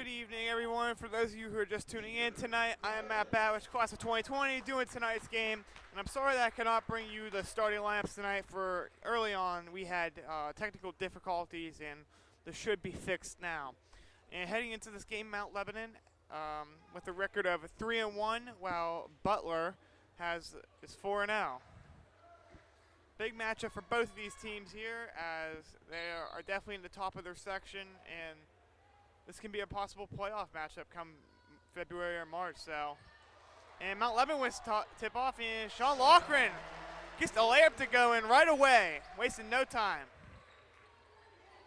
Good evening, everyone. For those of you who are just tuning in tonight, I am Matt Bawish, class of 2020, doing tonight's game. And I'm sorry that I cannot bring you the starting lineups tonight. For early on, we had technical difficulties, and this should be fixed now. And heading into this game, Mount Lebanon, with a record of 3-1, while Butler is 4-0. Big matchup for both of these teams here, as they are definitely in the top of their section, and this can be a possible playoff matchup come February or March. And Mount Lebanon wins tip off, and Sean Loughran gets the layup to go in right away, wasting no time.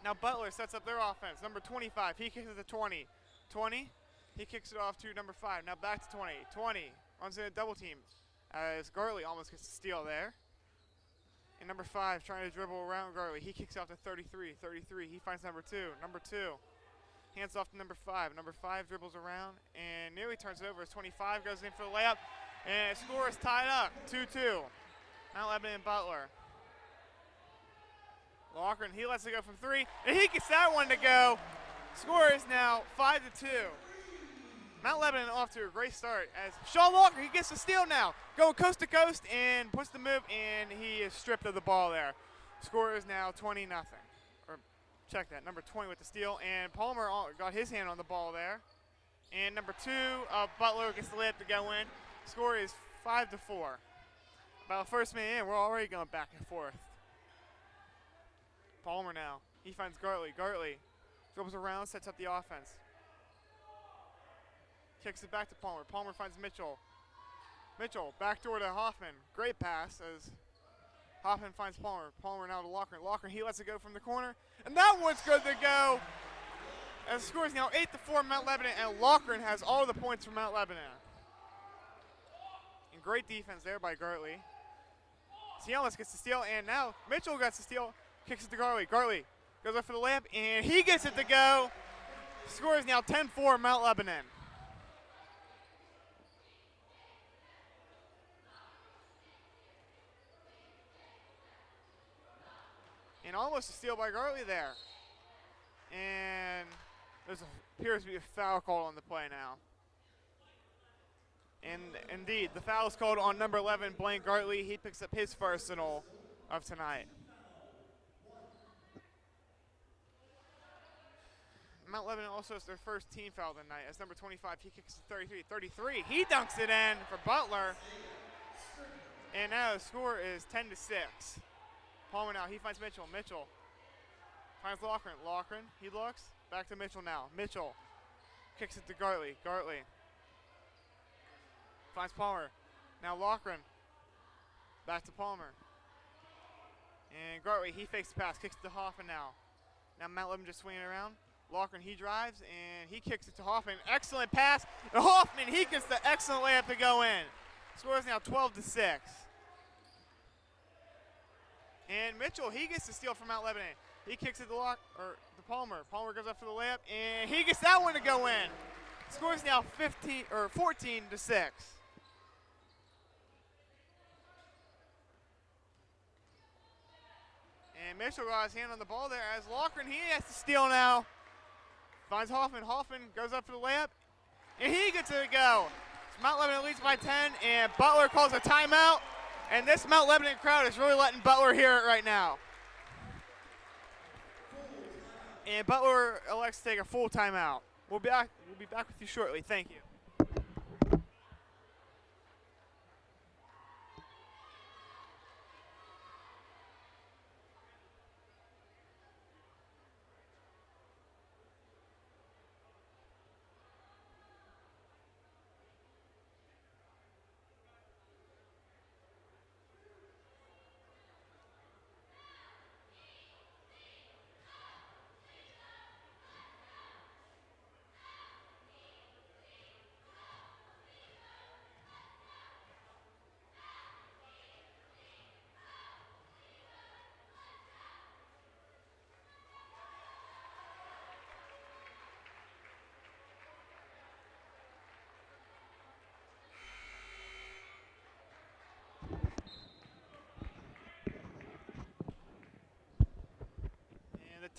Now Butler sets up their offense. Number 25, he kicks it to 20. 20, he kicks it off to number 5. Now back to 20. 20 runs in a double team, as Gartley almost gets a steal there. And number 5 trying to dribble around Gartley. He kicks off to 33. 33, he finds number 2. Number 2. Hands off to number 5. Number 5 dribbles around and nearly turns it over as 25 goes in for the layup. And the score is tied up, 2-2. Mount Lebanon and Butler. Loughran, he lets it go from 3, and he gets that one to go. Score is now 5-2. Mount Lebanon off to a great start as Sean Loughran, he gets the steal now. Going coast to coast and puts the move, and he is stripped of the ball there. Score is now 20-0. Check that, number 20 with the steal, and Palmer got his hand on the ball there. And number 2 Butler gets the layup to go in. Score is 5-4. About the first minute in, we're already going back and forth. Palmer now, he finds Gartley. Gartley dribbles around, sets up the offense. Kicks it back to Palmer. Palmer finds Mitchell. Mitchell, backdoor to Hoffman. Great pass as Hoffman finds Palmer. Palmer now to Loughran. Loughran, he lets it go from the corner. And that one's good to go. And the score is now 8-4 Mount Lebanon, and Loughran has all the points for Mount Lebanon. And great defense there by Gartley. Cialis gets the steal, and now Mitchell gets the steal, kicks it to Gartley. Gartley goes up for the layup, and he gets it to go. The score is now 10-4 Mount Lebanon. And almost a steal by Gartley there. And there appears to be a foul called on the play now. And indeed, the foul is called on number 11, Blaine Gartley. He picks up his personal of tonight. Mount Lebanon also has their first team foul tonight as number 25, he kicks to 33. 33, he dunks it in for Butler. And now the score is 10-6. Palmer now, he finds Mitchell. Mitchell finds Loughran. Loughran, he looks. Back to Mitchell now. Mitchell kicks it to Gartley. Gartley finds Palmer. Now Loughran. Back to Palmer. And Gartley, he fakes the pass. Kicks it to Hoffman now. Now Mount Lebanon just swinging around. Loughran, he drives, and he kicks it to Hoffman. Excellent pass. And Hoffman, he gets the excellent layup to go in. Score is now 12-6. And Mitchell, he gets the steal from Mount Lebanon. He kicks it to Palmer. Palmer goes up for the layup, and he gets that one to go in. Score is now 14-6. And Mitchell got his hand on the ball there as Loughran, he has to steal now. Finds Hoffman. Hoffman goes up for the layup, and he gets it to go. So Mount Lebanon leads by 10, and Butler calls a timeout. And this Mount Lebanon crowd is really letting Butler hear it right now. And Butler elects to take a full timeout. We'll be back with you shortly. Thank you.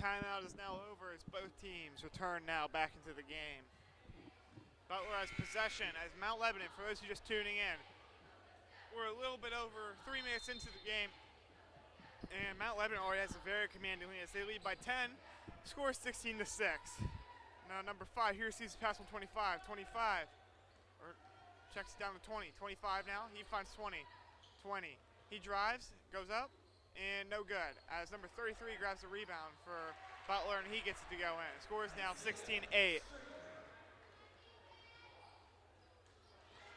timeout is now over as both teams return now back into the game. Butler has possession as Mount Lebanon, for those who are just tuning in. We're a little bit over 3 minutes into the game, and Mount Lebanon already has a very commanding lead as they lead by 10. Score 16-6. Now number 5 here sees the pass on 25. 25, or checks it down to 20. 25 now, he finds 20. 20, he drives, goes up, and no good. As number 33 grabs the rebound for Butler, and he gets it to go in. Score is now 16-8.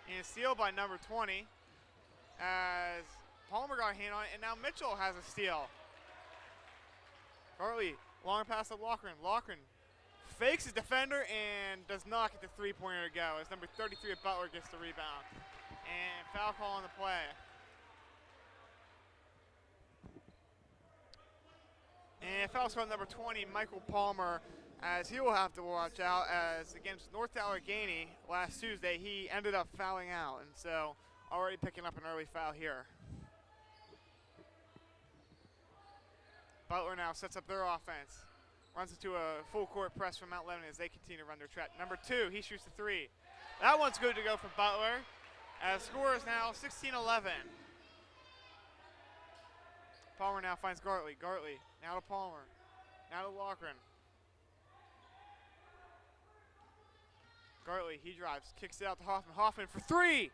And a steal by number 20 as Palmer got a hand on it, and now Mitchell has a steal. Gartley, long pass to Loughran. Loughran fakes his defender and does not get the three-pointer to go as number 33 at Butler gets the rebound. And foul call on the play. And foul call on number 20, Michael Palmer, as he will have to watch out as against North Allegheny last Tuesday, he ended up fouling out, and so already picking up an early foul here. Butler now sets up their offense, runs into a full court press from Mount Lebanon as they continue to run their trap. Number 2, he shoots the 3. That one's good to go for Butler, as score is now 16-11. Palmer now finds Gartley. Gartley now to Palmer, now to Loughran. Gartley, he drives, kicks it out to Hoffman. Hoffman for 3!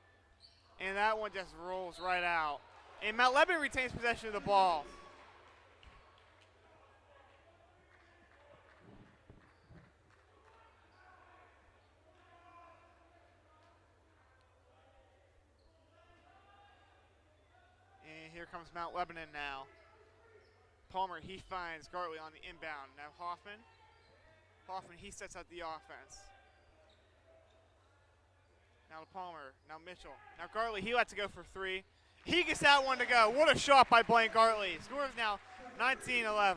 And that one just rolls right out. And Mount Lebanon retains possession of the ball. And here comes Mount Lebanon now. Palmer, he finds Gartley on the inbound. Now Hoffman. Hoffman, he sets out the offense. Now to Palmer, now Mitchell. Now Gartley, he lets it go for 3. He gets that one to go. What a shot by Blaine Gartley. Score is now 19-11. Now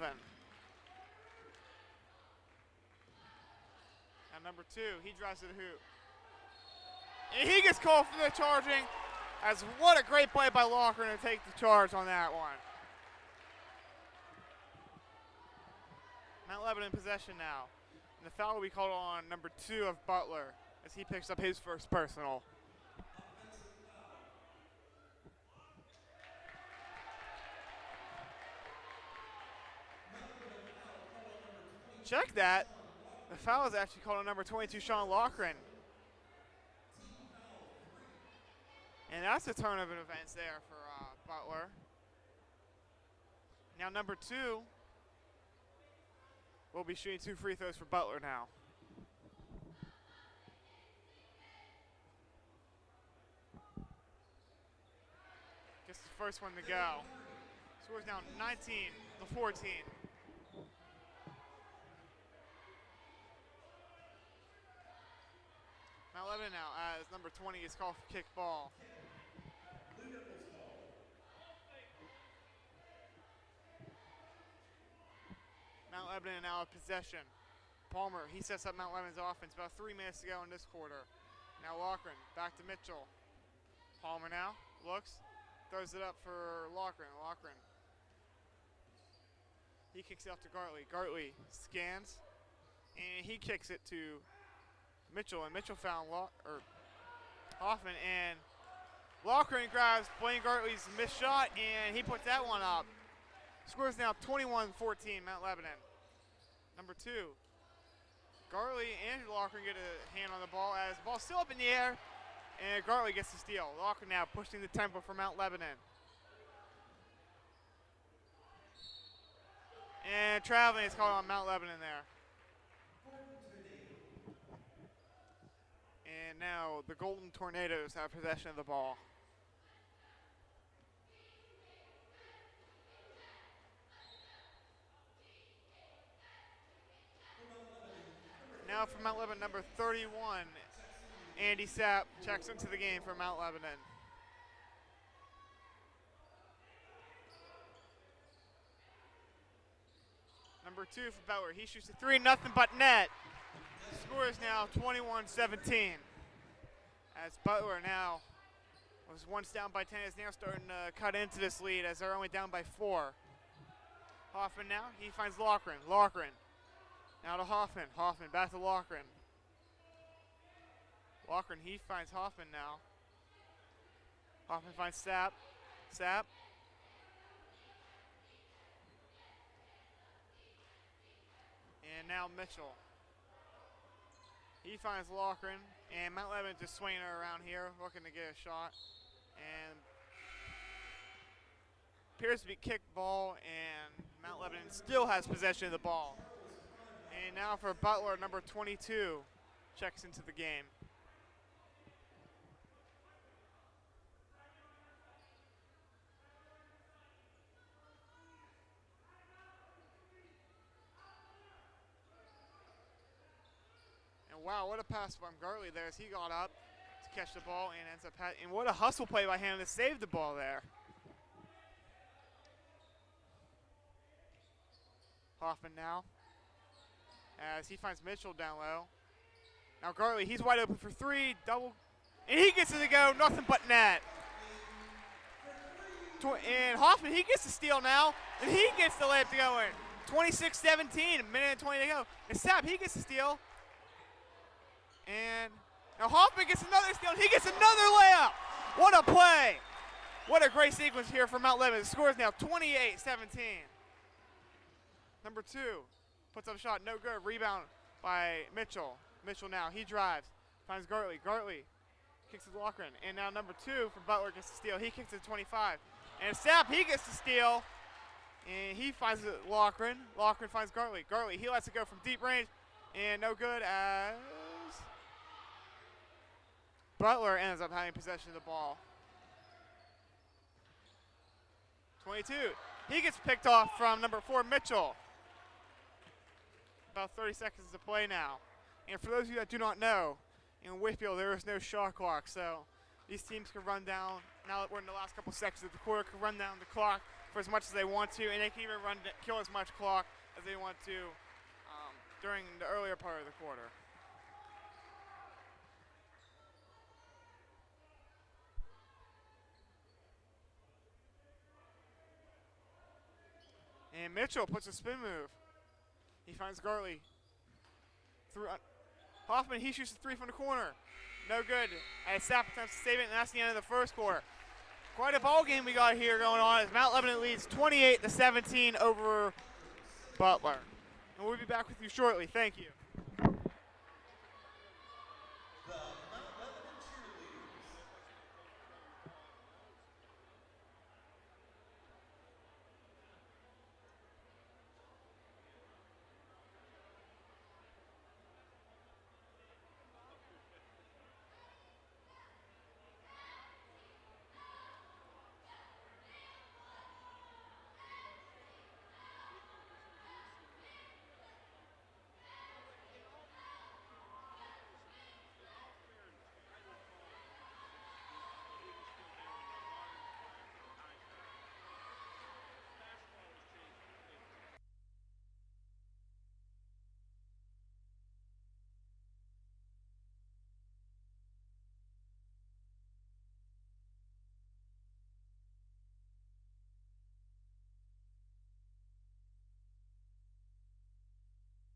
number 2, he drives to the hoop. And he gets called for the charging. As what a great play by Loughran to take the charge on that one. Mount Lebanon in possession now. And the foul will be called on number 2 of Butler, as he picks up his first personal. Check that. The foul is actually called on number 22, Sean Loughran. And that's a turn of events there for Butler. Now number 2 will be shooting 2 free throws for Butler now. Gets the first one to go. Scores now 19-14. Mount Lebanon now as number 20 is called for kick ball. Mount Lebanon now in possession. Palmer, he sets up Mount Lebanon's offense. About 3 minutes to go in this quarter. Now Loughran, back to Mitchell. Palmer now, looks, throws it up for Loughran. Loughran. He kicks it off to Gartley. Gartley scans, and he kicks it to Mitchell, and Mitchell found Hoffman, and Loughran grabs Blaine Gartley's missed shot, and he puts that one up. Scores now 21-14, Mount Lebanon. Number 2, Gartley and Loughran get a hand on the ball as the ball's still up in the air, and Gartley gets the steal. Loughran now pushing the tempo for Mount Lebanon. And traveling is called on Mount Lebanon there. And now the Golden Tornadoes have possession of the ball. Now for Mount Lebanon, number 31, Andy Sapp checks into the game for Mount Lebanon. Number 2 for Butler, he shoots a 3, nothing but net. Score is now 21-17. As Butler now was once down by 10, is now starting to cut into this lead as they're only down by 4. Hoffman now. He finds Loughran. Loughran. Now to Hoffman. Hoffman back to Loughran. Loughran, he finds Hoffman now. Hoffman finds Sapp. Sapp. And now Mitchell. He finds Loughran. And Mount Lebanon just swinging her around here, looking to get a shot. And appears to be kicked ball, and Mount Lebanon still has possession of the ball. And now for Butler, number 22, checks into the game. And wow, what a pass from Gartley there as he got up to catch the ball and ends up and what a hustle play by him to save the ball there. Hoffman now, as he finds Mitchell down low. Now Gartley, he's wide open for three, double, and he gets it to go, nothing but net. And Hoffman, he gets the steal now, and he gets the layup to go in. 26-17, a minute and 20 to go. And Sapp, he gets the steal. And now Hoffman gets another steal, and he gets another layup. What a play. What a great sequence here for Mount Lebanon. The score is now 28-17. Number 2 puts up a shot, no good. Rebound by Mitchell. Mitchell now, he drives, finds Gartley. Gartley kicks to Loughran. And now number 2 for Butler gets the steal. He kicks it to 25. And Sapp, he gets the steal. And he finds Loughran. Loughran finds Gartley. Gartley, he lets it go from deep range. And no good as Butler ends up having possession of the ball. 22. He gets picked off from number 4, Mitchell. About 30 seconds to play now. And for those of you that do not know, in Whitfield there is no shot clock, so these teams can run down, now that we're in the last couple seconds of the quarter, can run down the clock for as much as they want to, and they can even kill as much clock as they want to during the earlier part of the quarter. And Mitchell puts a spin move. He finds Gartley. Hoffman, he shoots a 3 from the corner. No good. As Sapp attempts to save it, and that's the end of the first quarter. Quite a ball game we got here going on as Mount Lebanon leads 28-17 over Butler. And we'll be back with you shortly. Thank you.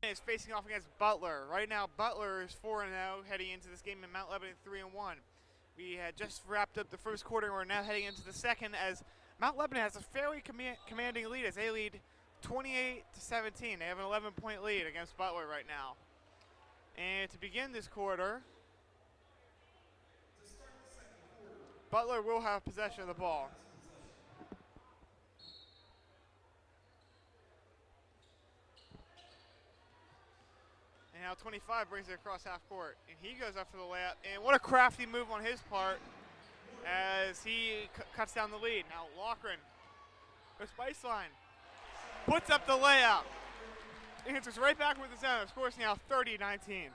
Is facing off against Butler. Right now, Butler is 4-0 heading into this game, and Mount Lebanon 3-1. We had just wrapped up the first quarter, and we're now heading into the second as Mount Lebanon has a fairly commanding lead as they lead 28-17. They have an 11-point lead against Butler right now. And to begin this quarter, Butler will have possession of the ball. And now 25 brings it across half court. And he goes up for the layup. And what a crafty move on his part as he cuts down the lead. Now Loughran goes baseline. Puts up the layup. He hits us right back with his own. Scores now 30-19.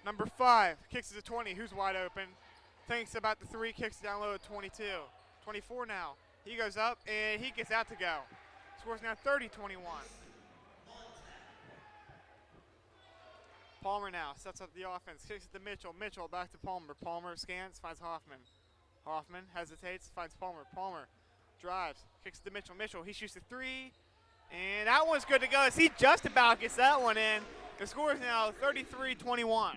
Number 5 kicks it to 20. Who's wide open? Thinks about the 3. Kicks down low at 22. 24 now. He goes up and he gets out to go. Scores now 30-21. Palmer now sets up the offense, kicks it to Mitchell. Mitchell back to Palmer. Palmer scans, finds Hoffman. Hoffman hesitates, finds Palmer. Palmer drives, kicks to Mitchell. Mitchell, he shoots the three, and that one's good to go as he just about gets that one in. The score is now 33-21.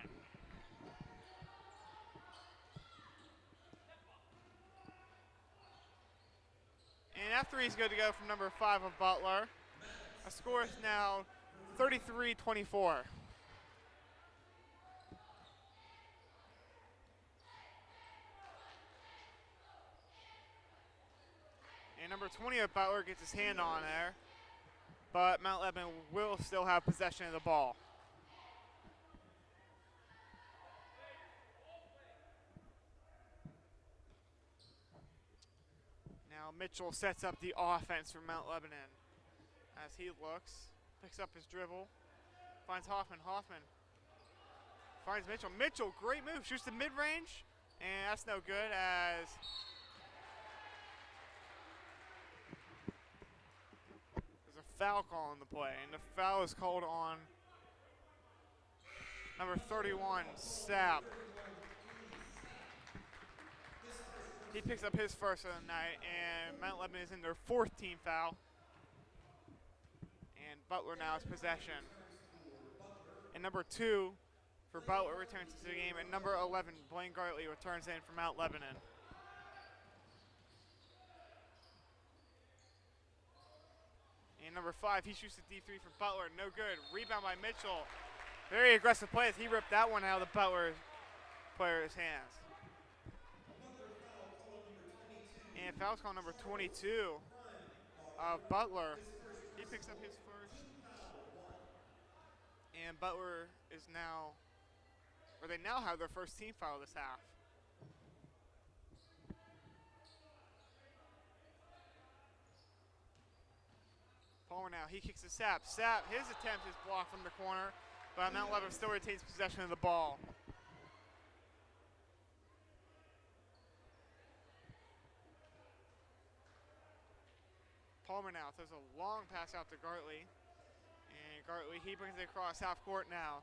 And that three is good to go from number 5 of Butler. The score is now 33-24. And number 20 of Butler gets his hand on there, but Mount Lebanon will still have possession of the ball. Now Mitchell sets up the offense for Mount Lebanon as he looks, picks up his dribble, finds Hoffman. Hoffman finds Mitchell. Mitchell, great move, shoots the mid-range, and that's no good as there's a foul call on the play, and the foul is called on number 31, Sapp. He picks up his first of the night, and Mount Lebanon is in their 4th team foul. And Butler now has possession. And number 2 for Butler returns into the game, and number 11, Blaine Gartley, returns in for Mount Lebanon. And number 5, he shoots the D3 for Butler, no good. Rebound by Mitchell. Very aggressive play as he ripped that one out of the Butler player's hands. And foul call number 22 of Butler. He picks up his first. And Butler is now, or they now have their first team foul this half. Palmer now, he kicks to Sapp. Sapp, his attempt is blocked from the corner, but Mount Lebanon still retains possession of the ball. Palmer now throws a long pass out to Gartley. And Gartley, he brings it across half court now.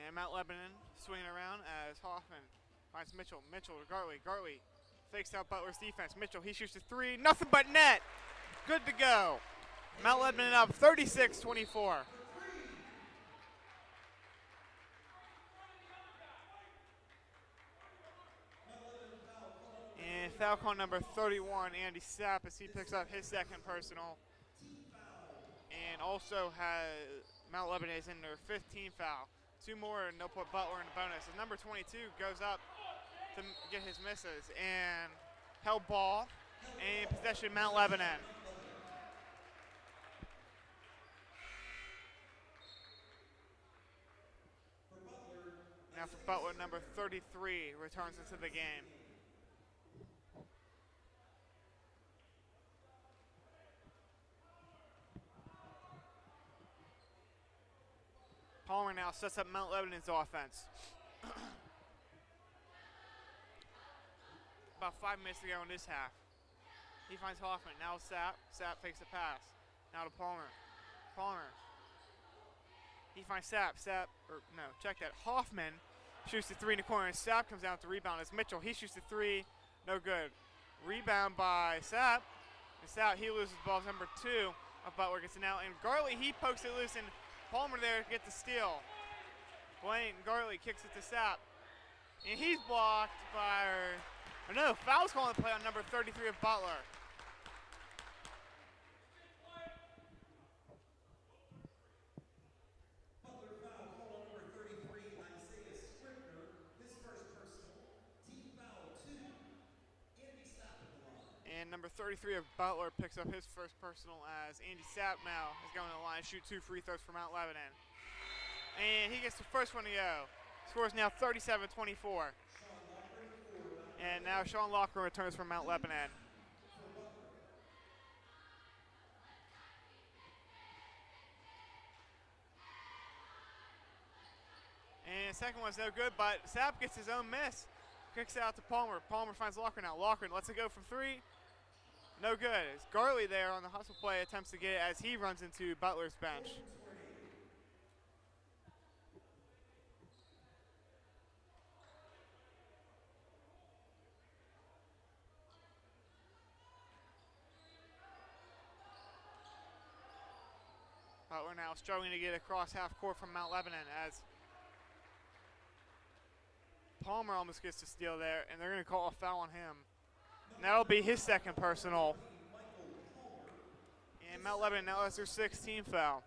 And Mount Lebanon swinging around as Hoffman finds Mitchell. Mitchell to Gartley. Gartley fakes out Butler's defense. Mitchell, he shoots the three. Nothing but net. Good to go. Mount Lebanon up 36-24. And foul call number 31, Andy Sapp, as he picks up his second personal. And also has Mount Lebanon is in their 15th foul. 2 more and they'll put Butler in the bonus. As number 22 goes up to get his misses. And held ball and possession Mount Lebanon. Now for Butler, number 33 returns into the game. Palmer now sets up Mount Lebanon's offense. About 5 minutes to go in this half. He finds Hoffman. Now Sapp. Sapp takes the pass. Now to Palmer. Palmer. He finds Sapp. Sapp, or no, check that. Hoffman shoots the three in the corner, and Sapp comes down with the rebound. It's Mitchell. He shoots the three. No good. Rebound by Sapp. And Sapp, he loses the ball. Number 2 of Butler gets it now. And Gartley, he pokes it loose, and Palmer there to get the steal. Blaine Gartley kicks it to Sapp. And he's blocked by, or no, foul's calling the play on number 33 of Butler. Butler foul call on number 33, Isaiah Scribner. His first personal. Team foul 2. Andy Sapp at the line. And number 33 of Butler picks up his first personal as Andy Sapp now is going to the line, shoot 2 free throws for Mount Lebanon. And he gets the first one to go. Scores now 37-24. And now Sean Locker returns from Mount Lebanon. And second one's no good, but Sapp gets his own miss. Kicks it out to Palmer. Palmer finds Locker now. Locker lets it go from 3. No good. It's Gartley there on the hustle play, attempts to get it as he runs into Butler's bench. Butler now struggling to get across half court from Mount Lebanon as Palmer almost gets the steal there, and they're going to call a foul on him. And that'll be his second personal. And Mount Lebanon now has their 16th foul.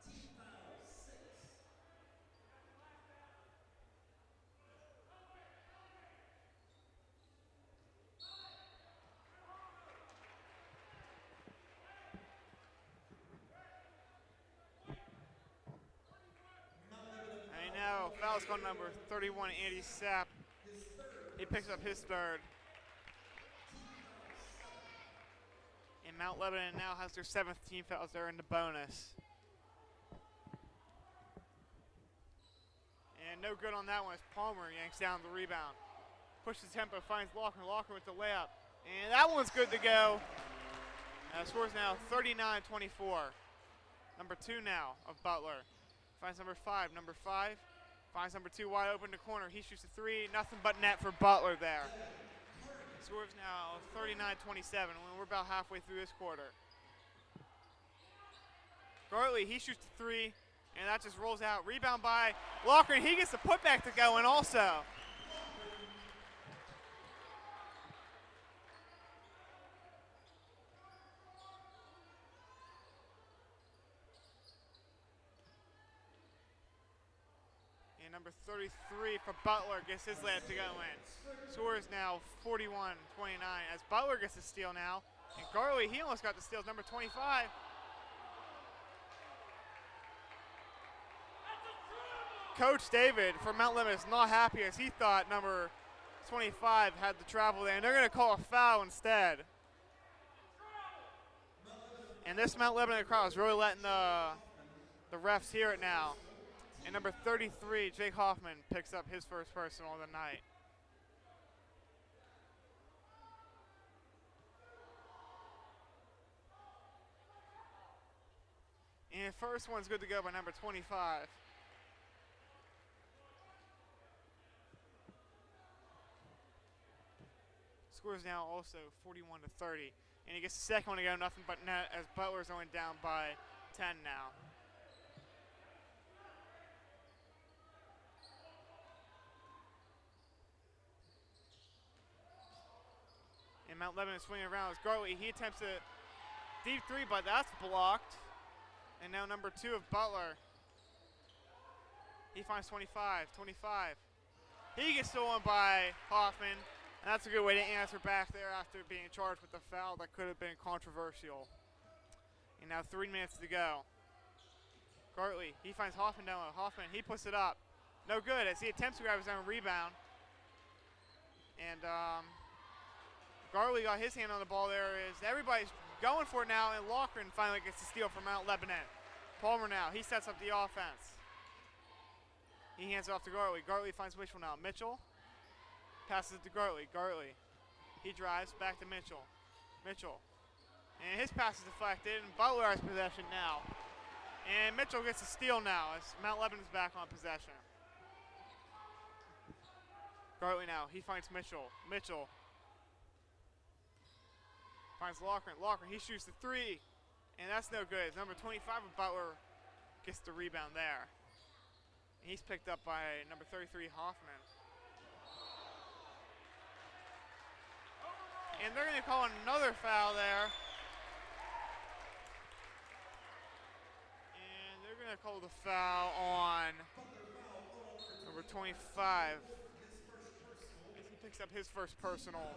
And now foul's on number 31, Andy Sapp. He picks up his third. And Mount Lebanon now has their 7th team fouls. They're in the bonus. And no good on that one as Palmer yanks down the rebound. Pushes tempo, finds Locker. Locker with the layup. And that one's good to go. Scores now 39-24. Number 2 now of Butler. Finds number 5. Number 5 finds number 2 wide open in the corner. He shoots a 3. Nothing but net for Butler there. Scores now 39-27 when we're about halfway through this quarter. Gartley, he shoots the 3, and that just rolls out. Rebound by Locker, and he gets the putback to go in also. Number 33 for Butler gets his layup to go in. Score is now 41-29 as Butler gets the steal now. And Gartley, he almost got the steals. Number 25. Coach David from Mount Lebanon is not happy as he thought number 25 had the travel there. And they're going to call a foul instead. And this Mount Lebanon crowd is really letting the refs hear it now. And number 33, Jake Hoffman, picks up his first personal of the night. And the first one's good to go by number 25. Scores now also 41-30. And he gets the second one to go, nothing but net as Butler's only down by 10 now. And Mount Lebanon swinging around as Gartley. He attempts a deep 3, but that's blocked. And now number 2 of Butler. He finds 25. He gets stolen by Hoffman. And that's a good way to answer back there after being charged with a foul that could have been controversial. And now 3 minutes to go. Gartley, he finds Hoffman down low. Hoffman, he puts it up. No good as he attempts to grab his own rebound. And Gartley got his hand on the ball there. Everybody's going for it now, and Loughran finally gets the steal from Mount Lebanon. Palmer now, he sets up the offense. He hands it off to Gartley. Gartley finds Mitchell now. Mitchell passes it to Gartley. Gartley, he drives back to Mitchell. Mitchell, and his pass is deflected, and Butler has possession now. And Mitchell gets a steal now as Mount Lebanon's back on possession. Gartley now, he finds Mitchell. Mitchell finds Loughran. Loughran, he shoots the 3, and that's no good. Number 25 of Butler gets the rebound there. And he's picked up by number 33, Hoffman. And they're going to call another foul there. And they're going to call the foul on number 25 as he picks up his first personal.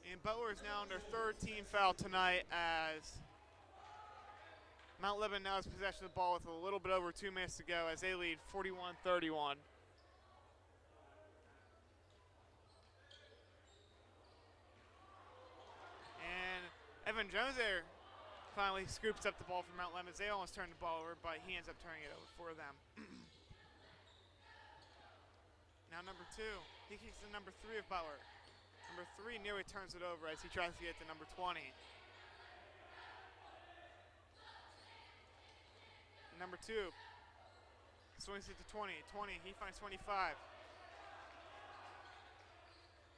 And Butler is now on their 3rd team foul tonight as Mount Lebanon now has possession of the ball with a little bit over 2 minutes to go as they lead 41-31. And Evan Jones there finally scoops up the ball from Mount Lebanon. They almost turned the ball over, but he ends up turning it over for them. Now number 2, he kicks to number 3 of Butler. Number 3 nearly turns it over as he tries to get to number 20. Number 2 swings it to 20. 20, he finds 25.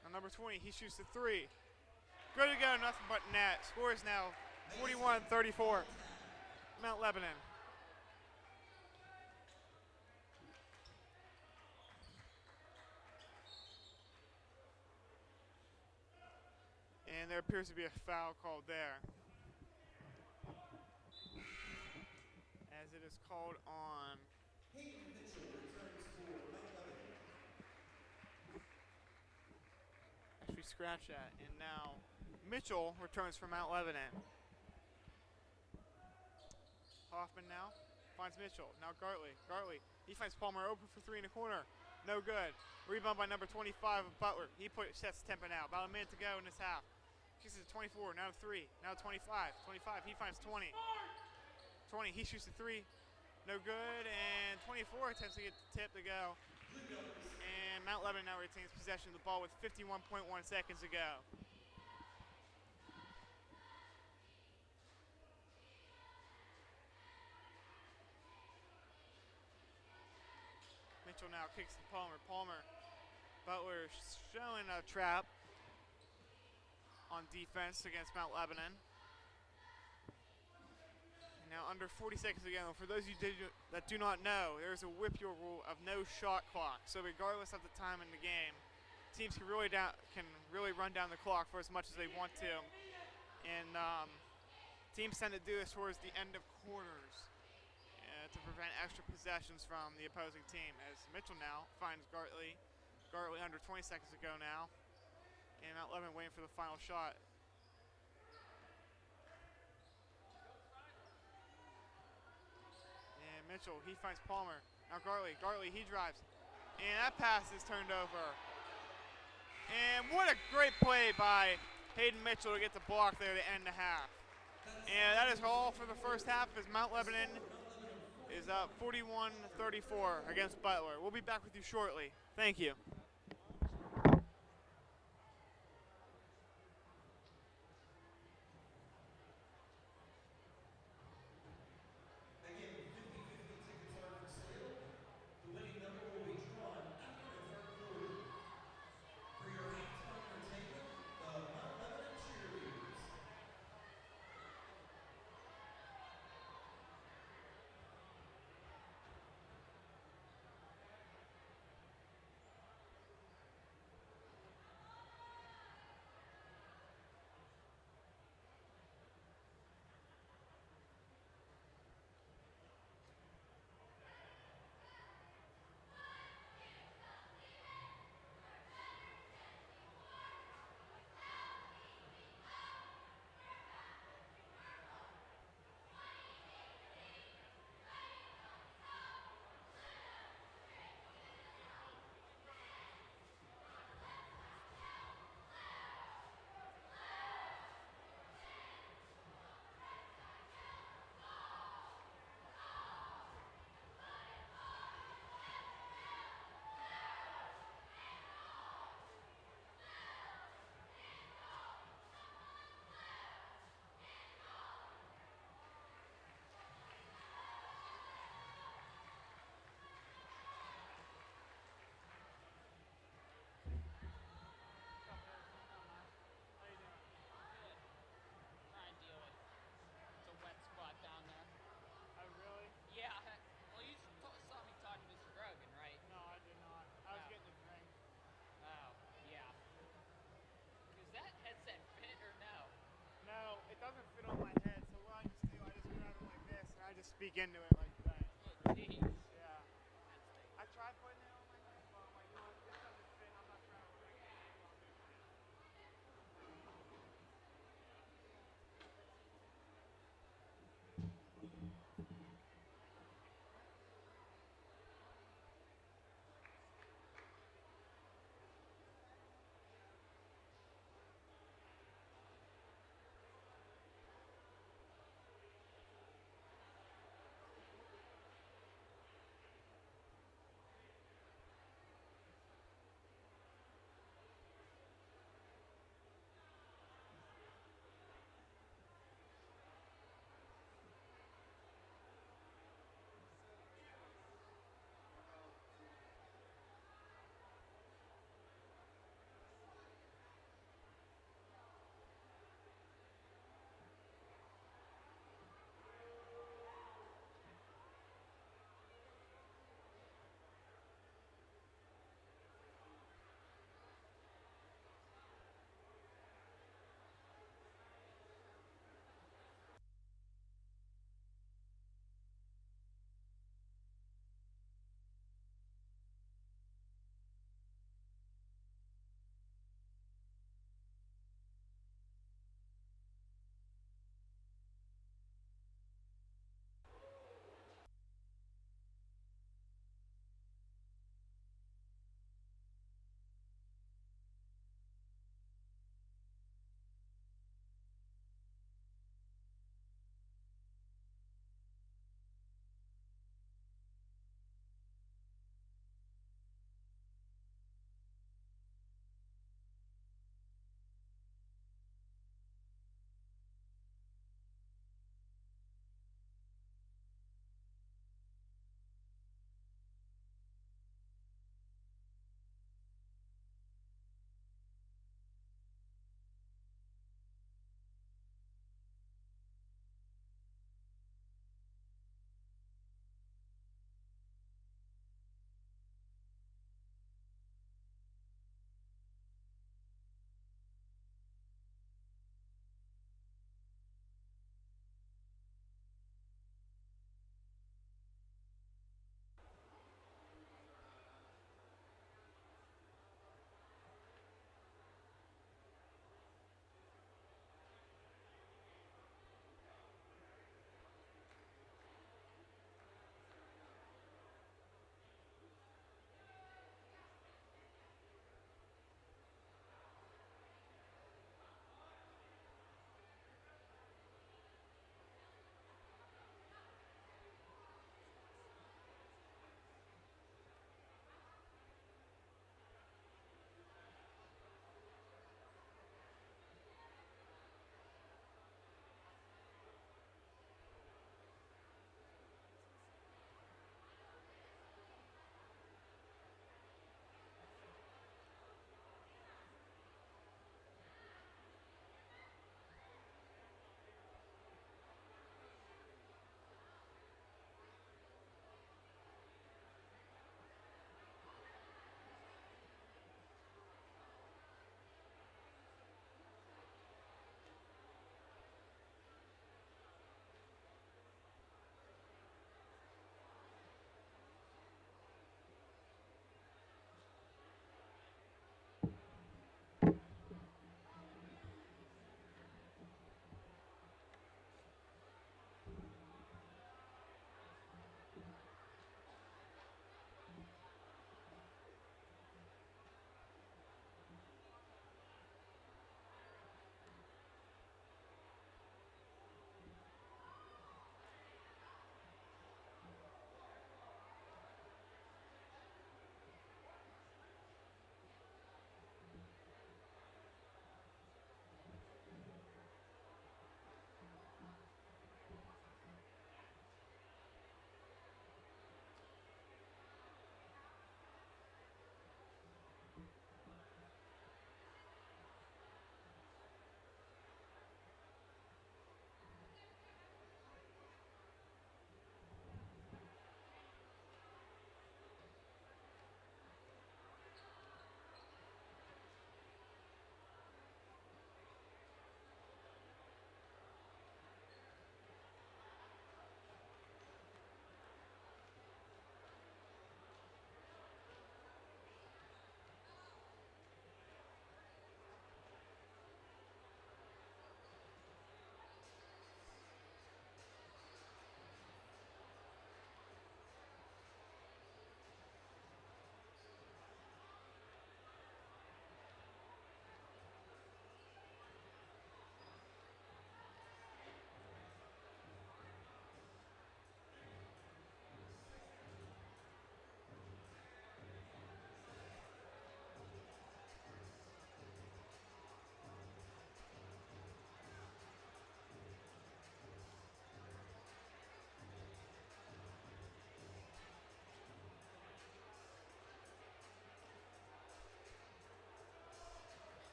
Now number 20, he shoots the 3. Good to go, nothing but net. Score is now 41-34. Mount Lebanon. And there appears to be a foul called there, as it is called on Hayden Mitchell returns for Mount Lebanon. Actually, scratch that. And now Mitchell returns for Mount Lebanon. Hoffman now finds Mitchell. Now Gartley. Gartley. He finds Palmer open for three in the corner. No good. Rebound by number 25 of Butler. He sets the tempo now. About a minute to go in this half. Kicks it to 24. Now to 3. Now to 25. 25. He finds 20. 20. He shoots a 3. No good. And 24 attempts to get the tip to go. And Mount Lebanon now retains possession of the ball with 51.1 seconds to go. Mitchell now kicks to Palmer. Palmer. Butler showing a trap on defense against Mount Lebanon. And now under 40 seconds to go. For those of you that do not know, there's a whip your rule of no shot clock. So regardless of the time in the game, teams can really run down the clock for as much as they want to. And teams tend to do this towards the end of quarters to prevent extra possessions from the opposing team. As Mitchell now finds Gartley. Gartley under 20 seconds to go now. And Mount Lebanon waiting for the final shot. And Mitchell, he finds Palmer. Now Gartley. Gartley, he drives. And that pass is turned over. And what a great play by Hayden Mitchell to get the block there to end the half. And that is all for the first half as Mount Lebanon is up 41-34 against Butler. We'll be back with you shortly. Thank you. Again, 50-50 tickets are for sale. The winning number will be drawn after the third quarter. For your halftime entertainment, the Mount Lebanon cheerleaders. Speak into it like that. Oh, jeez. Yeah. I tried putting it on my head, but I'm like, you know what, this doesn't fit. I'm not trying to put it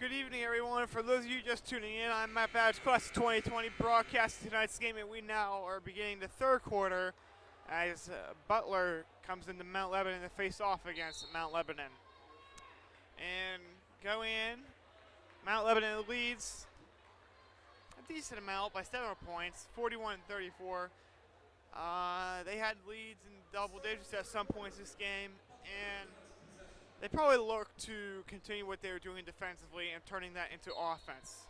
Good evening, everyone. For those of you just tuning in, I'm Matt Badge, class of 2020, broadcasting tonight's game, and we now are beginning the third quarter as Butler comes into Mount Lebanon to face off against Mount Lebanon. And going in, Mount Lebanon leads a decent amount by 7 points, 41-34. They had leads in double digits at some points this game, and they probably look to continue what they were doing defensively and turning that into offense.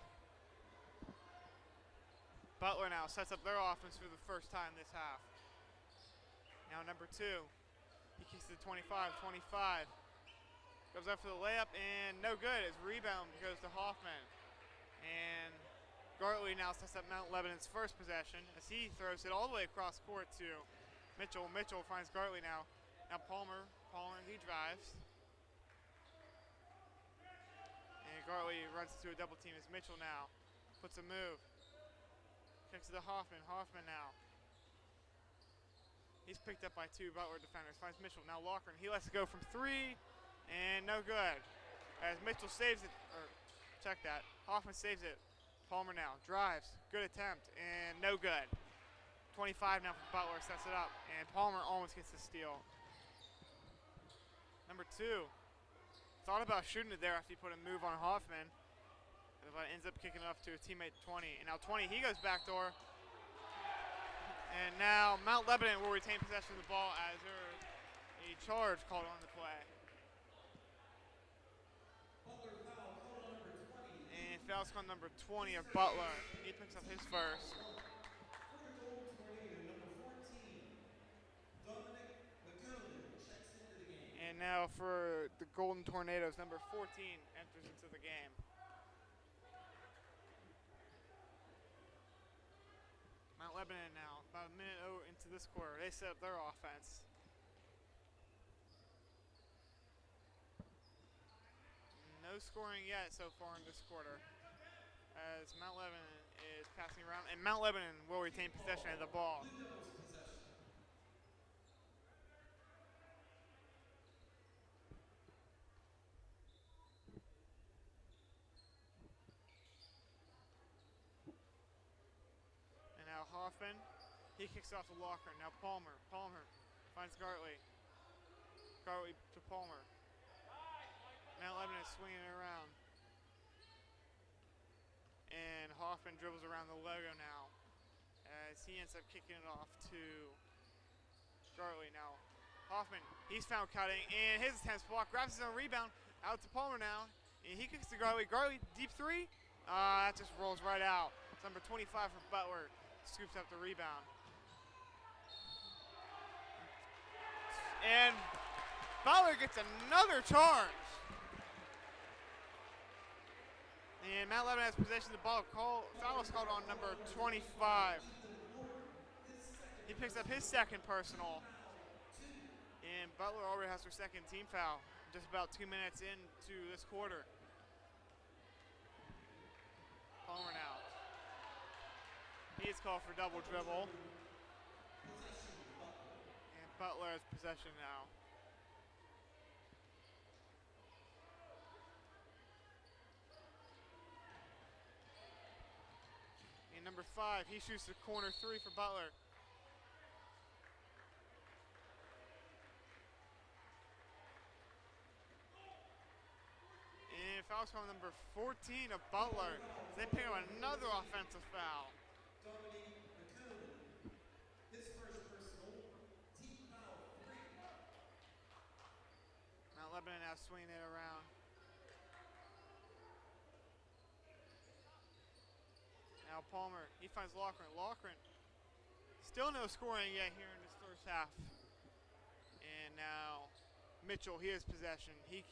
Butler now sets up their offense for the first time this half. Now number 2, he kicks to 25, goes up for the layup and no good. His rebound goes to Hoffman. And Gartley now sets up Mount Lebanon's first possession as he throws it all the way across court to Mitchell. Mitchell finds Gartley now. Now Palmer, he drives. And Gartley runs into a double team as Mitchell now puts a move. Kicks it to Hoffman. Hoffman now. He's picked up by 2 Butler defenders. Finds Mitchell. Now Loughran. He lets it go from 3 and no good. As Mitchell saves it, or check that. Hoffman saves it. Palmer now drives. Good attempt and no good. 25 now for Butler. Sets it up. And Palmer almost gets the steal. Number 2. Thought about shooting it there after he put a move on Hoffman, but ends up kicking it off to a teammate 20. And now 20, he goes backdoor. And now Mount Lebanon will retain possession of the ball as there's a charge called on the play. And foul's called number 20 of Butler. He picks up his first. And now for the Golden Tornadoes, number 14 enters into the game. Mount Lebanon now, about a minute into this quarter. They set up their offense. No scoring yet so far in this quarter as Mount Lebanon is passing around. And Mount Lebanon will retain possession of the ball. Hoffman, he kicks off to Loughran. Now Palmer finds Gartley. Gartley to Palmer. Now Lebanon is swinging it around. And Hoffman dribbles around the logo now as he ends up kicking it off to Gartley. Now Hoffman, he's found cutting and his attempts blocked, grabs his own rebound, out to Palmer now. And he kicks to Gartley. Gartley, deep 3. That just rolls right out. It's number 25 for Butler. Scoops up the rebound. And Butler gets another charge. And Mount Lebanon has possession of the ball. Foul is called on number 25. He picks up his second personal. And Butler already has their second team foul. Just about 2 minutes into this quarter. Palmer now. He's called for double dribble. And Butler has possession now. And number 5, he shoots the corner 3 for Butler. And foul's from number 14 of Butler. They pick up another offensive foul. Mount Lebanon now swinging it around. Now Palmer, he finds Loughran. Loughran, still no scoring yet here in this first half. And now Mitchell, he has possession. He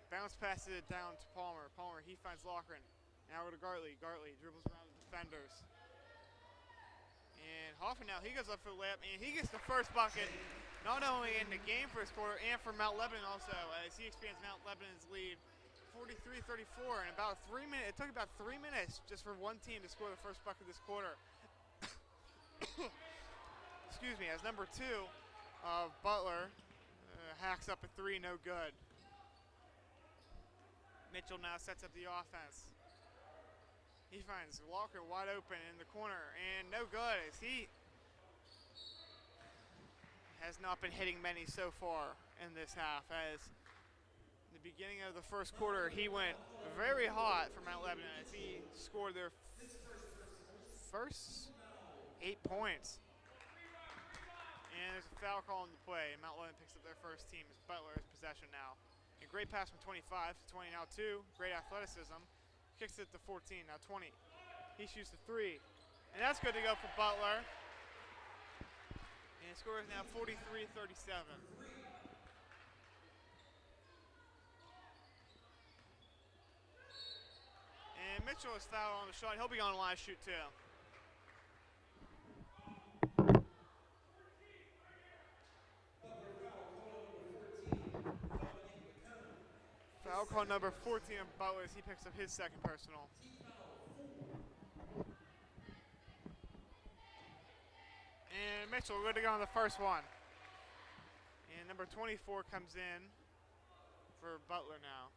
bounce passes it down to Palmer. Palmer, he finds Loughran. Now over to Gartley. Gartley dribbles around the defenders. And Hoffman now, he goes up for the layup, and he gets the first bucket, not only in the game for his quarter, and for Mount Lebanon also, as he expands Mount Lebanon's lead 43-34. And about 3 minutes, it took about 3 minutes just for one team to score the first bucket this quarter. Excuse me, as number 2 of Butler hacks up a 3, no good. Mitchell now sets up the offense. He finds Walker wide open in the corner, and no good as he has not been hitting many so far in this half. As in the beginning of the first quarter, he went very hot for Mount Lebanon as he scored their first 8 points. And there's a foul call in the play. Mount Lebanon picks up their first team as Butler has possession now. A great pass from 25 to 20, now 2. Great athleticism. Kicks it to 14, now 20. He shoots the 3. And that's good to go for Butler. And the score is now 43-37. And Mitchell is fouled on the shot. He'll be on the line to shoot too. Foul call number 14 of Butler as he picks up his second personal. And Mitchell good to go on the first one. And number 24 comes in for Butler now.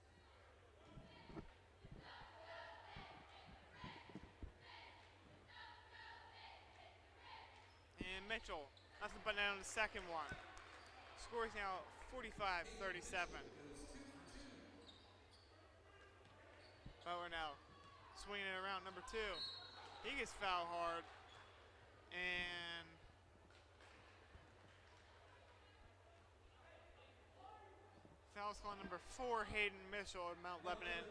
And Mitchell, nothing but net on the second one. Score is now 45-37. Butler now swinging it around, number 2. He gets fouled hard. And foul's call number 4, Hayden Mitchell of Mount Lebanon.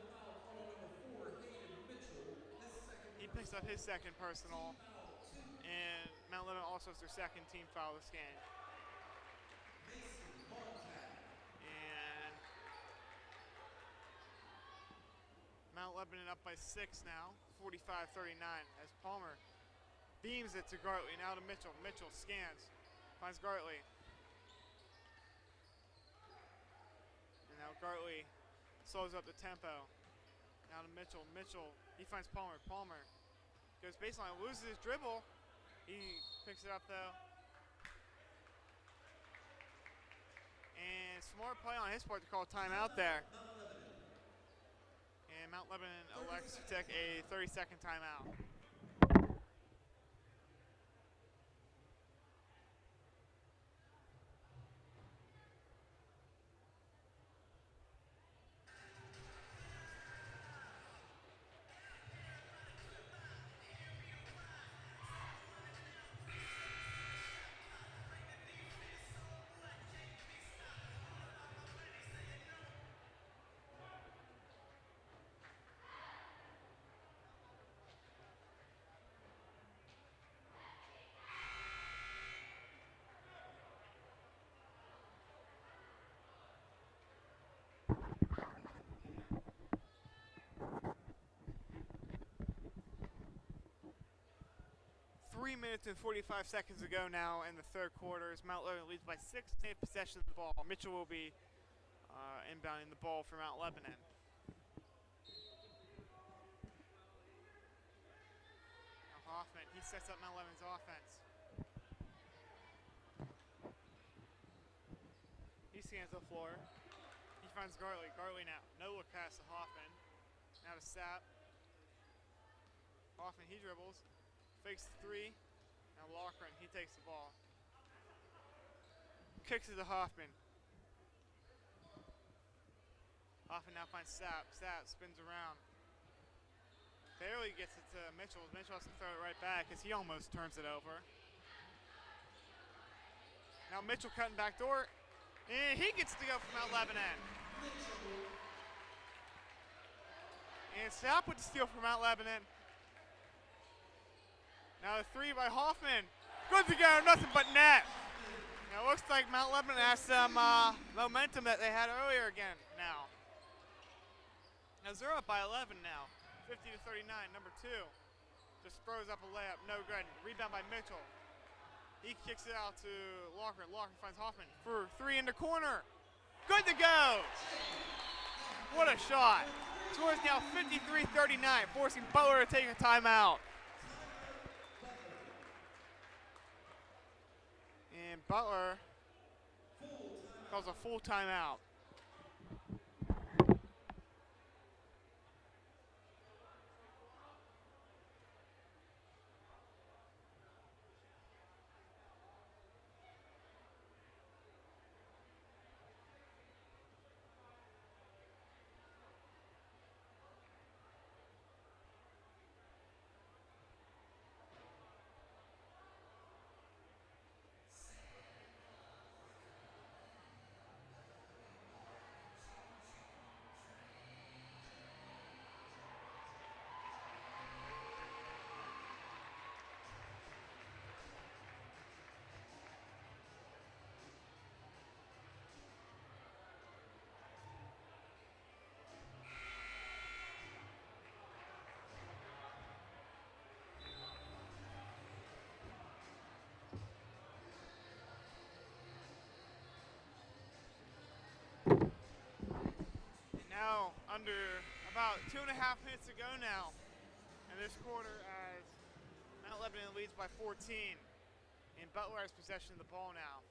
He picks up his second personal. And Mount Lebanon also has their second team foul this game. And Mount Lebanon up by 6 now, 45-39, as Palmer beams it to Gartley, now to Mitchell. Mitchell scans, finds Gartley. And now Gartley slows up the tempo. Now to Mitchell. Mitchell, he finds Palmer. Palmer goes baseline, loses his dribble. He picks it up though. And smart play on his part to call a timeout there. And Mount Lebanon elects to take a 30-second timeout. Three minutes and 45 seconds to go now in the third quarter as Mount Lebanon leads by 6. They have possession of the ball. Mitchell will be inbounding the ball for Mount Lebanon. Now Hoffman, he sets up Mount Lebanon's offense. He scans the floor. He finds Gartley. Gartley now. No look pass to Hoffman. Now to Sapp. Hoffman, he dribbles. Fakes the 3. Now Loughran, he takes the ball. Kicks it to Hoffman. Hoffman now finds Sapp. Sapp spins around. Barely gets it to Mitchell. Mitchell has to throw it right back as he almost turns it over. Now Mitchell cutting back door. And he gets to go from Mount Lebanon. And Sapp with the steal from Mount Lebanon. Now the 3 by Hoffman. Good to go, nothing but net. Now it looks like Mount Lebanon has some momentum that they had earlier again now. Now they're up by 11 now, 50-39, number 2. Just throws up a layup, no good. Rebound by Mitchell. He kicks it out to Loughran. Loughran finds Hoffman for 3 in the corner. Good to go. What a shot. Score is now 53-39, forcing Butler to take a timeout. And Butler calls a full timeout. now under about 2.5 minutes to go now in this quarter as Mount Lebanon leads by 14. And Butler has possession of the ball now.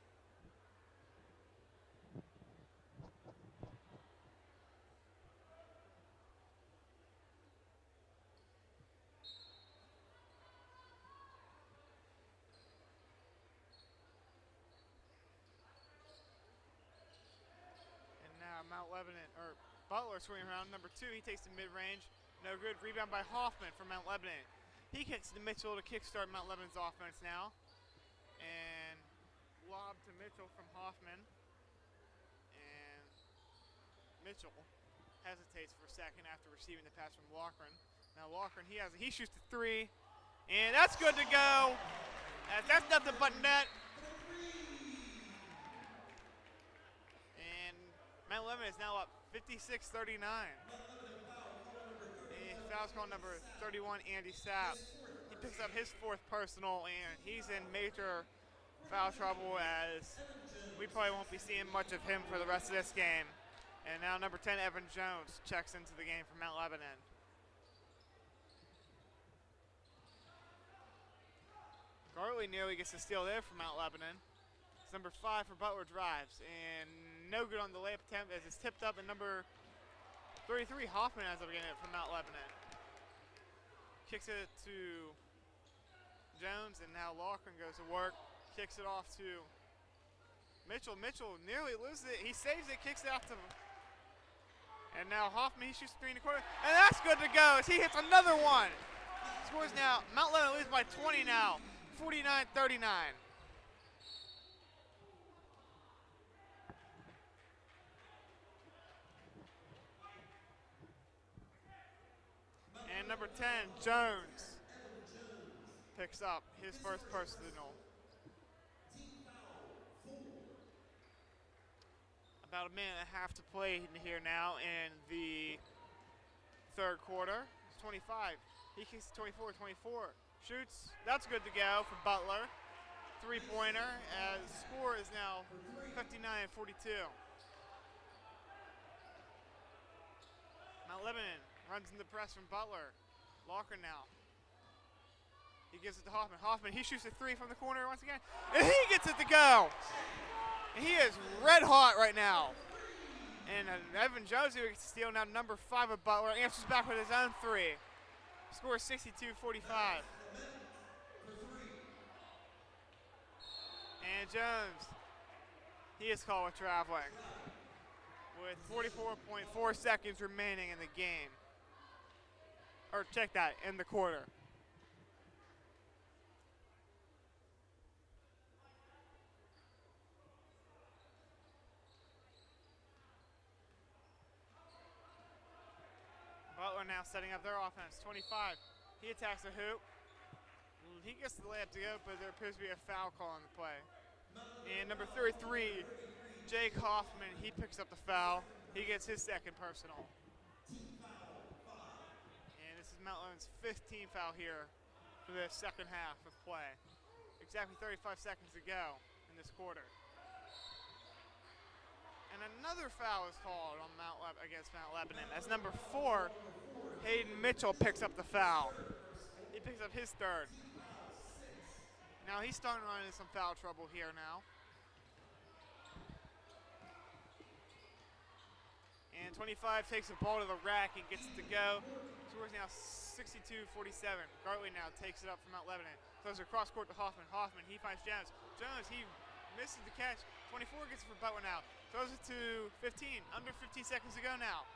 And now Mount Lebanon, or Butler swinging around number 2. He takes the mid-range. No good. Rebound by Hoffman from Mount Lebanon. He kicks to Mitchell to kickstart Mount Lebanon's offense now. And lob to Mitchell from Hoffman. And Mitchell hesitates for a second after receiving the pass from Loughran. Now Loughran, he shoots the 3. And that's good to go. That's nothing but net. And Mount Lebanon is now up 56-39. Foul's call number 31, Andy Sapp. He picks up his 4th personal, and he's in major foul trouble as we probably won't be seeing much of him for the rest of this game. And now number 10, Evan Jones, checks into the game for Mount Lebanon. Gartley nearly gets a steal there for Mount Lebanon. It's number 5 for Butler drives, and no good on the layup attempt as it's tipped up, and number 33, Hoffman ends up getting it from Mount Lebanon. Kicks it to Jones, and now Loughran goes to work. Kicks it off to Mitchell. Mitchell nearly loses it. He saves it, kicks it out to, and now Hoffman, he shoots 3 in the corner, and that's good to go as he hits another one. Scores now, Mount Lebanon leads by 20 now, 49-39. And number 10, Jones, picks up his first personal. About a minute and a half to play in here now in the 3rd quarter. It's 25. He kicks 24-24. Shoots. That's good to go for Butler. 3-pointer as the score is now 59-42. Mount Lebanon runs in the press from Butler. Loughran now. He gives it to Hoffman. Hoffman, he shoots a 3 from the corner once again. And he gets it to go. And he is red hot right now. And Evan Jones, who gets to steal now, number 5 of Butler, answers back with his own 3. Score 62-45. And Jones, he is called with traveling with 44.4 seconds remaining in the game. Or check that, in the quarter. Butler now setting up their offense. 25. He attacks the hoop. He gets the layup to go, but there appears to be a foul call on the play. And number 33, Jake Hoffman, he picks up the foul. He gets his 2nd personal. And this is Mount Lebanon's 15th foul here for the 2nd half of play. Exactly 35 seconds to go in this quarter. And another foul is called on against Mount Lebanon as number 4, Hayden Mitchell, picks up the foul. He picks up his 3rd. Now he's starting to run into some foul trouble here now. And 25 takes the ball to the rack and gets it to go. Scores now 62-47. Gartley now takes it up from Mount Lebanon. Throws it across court to Hoffman. Hoffman, he finds Jones. Jones, he misses the catch. 24 gets it for Butler now. Throws it to 15. Under 15 seconds to go now.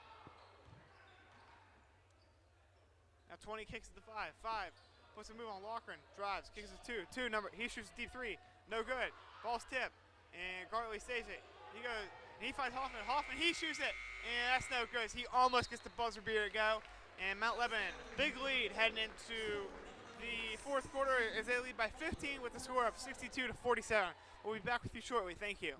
Now 20 kicks it to 5. 5 puts a move on Loughran. Drives, kicks it to 2. He shoots a deep 3. No good. Ball's tipped. And Gartley saves it. He goes, and he finds Hoffman. Hoffman, he shoots it. And that's no good. He almost gets the buzzer beater to go. And Mount Lebanon, big lead heading into the 4th quarter as they lead by 15 with the score of 62-47. We'll be back with you shortly. Thank you.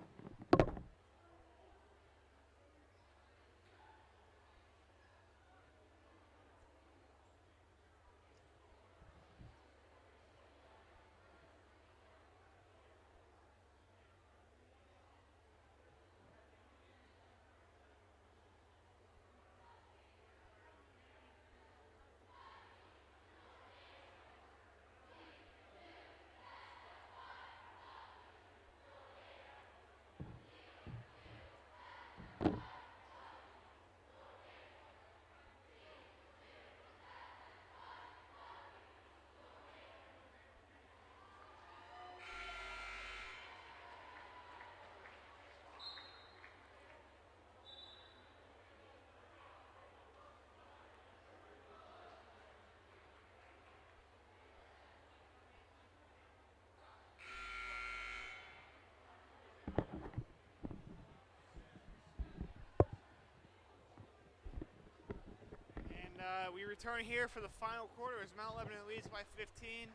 we return here for the final quarter as Mount Lebanon leads by 15,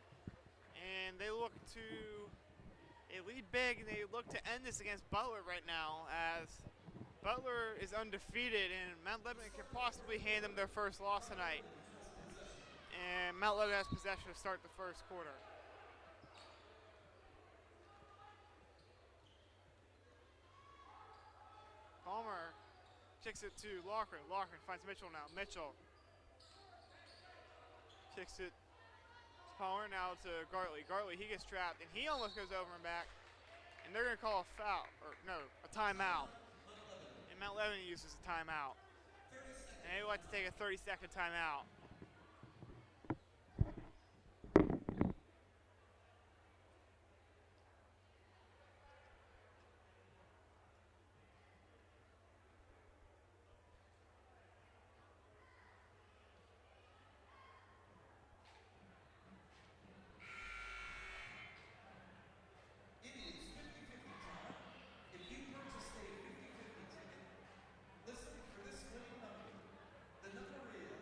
and they look to lead big, and they look to end this against Butler right now, as Butler is undefeated, and Mount Lebanon can possibly hand them their first loss tonight. And Mount Lebanon has possession to start the first quarter. Palmer kicks it to Loughran. Loughran finds Mitchell now. Mitchell kicks it to Palmer, now to Gartley. Gartley, he gets trapped, and he almost goes over and back. And they're going to call a foul, or no, a timeout. And Mount Lebanon uses a timeout. And they would like to take a 30-second timeout. It is 50-50 time. If you purchased a 50-50 ticket, listen for this winning number. The number is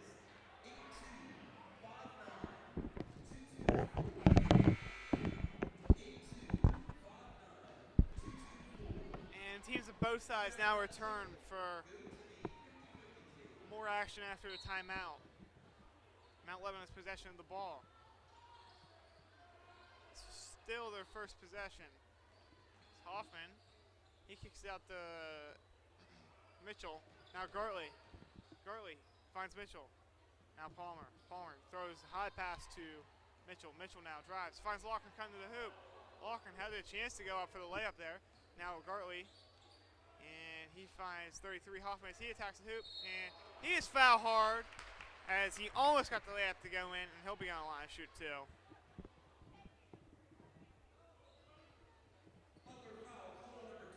82592224. And teams of both sides now return for more action after the timeout. Mount Lebanon's possession of the ball. It's still their first possession. It's Hoffman. He kicks it out to Mitchell. Now Gartley. Gartley finds Mitchell. Now Palmer. Palmer throws a high pass to Mitchell. Mitchell now drives. Finds Loughran coming to the hoop. Loughran had a chance to go up for the layup there. Now Gartley. And he finds 33 Hoffman as he attacks the hoop. And he is foul hard as he almost got the layup to go in. And he'll be on the line to shoot too.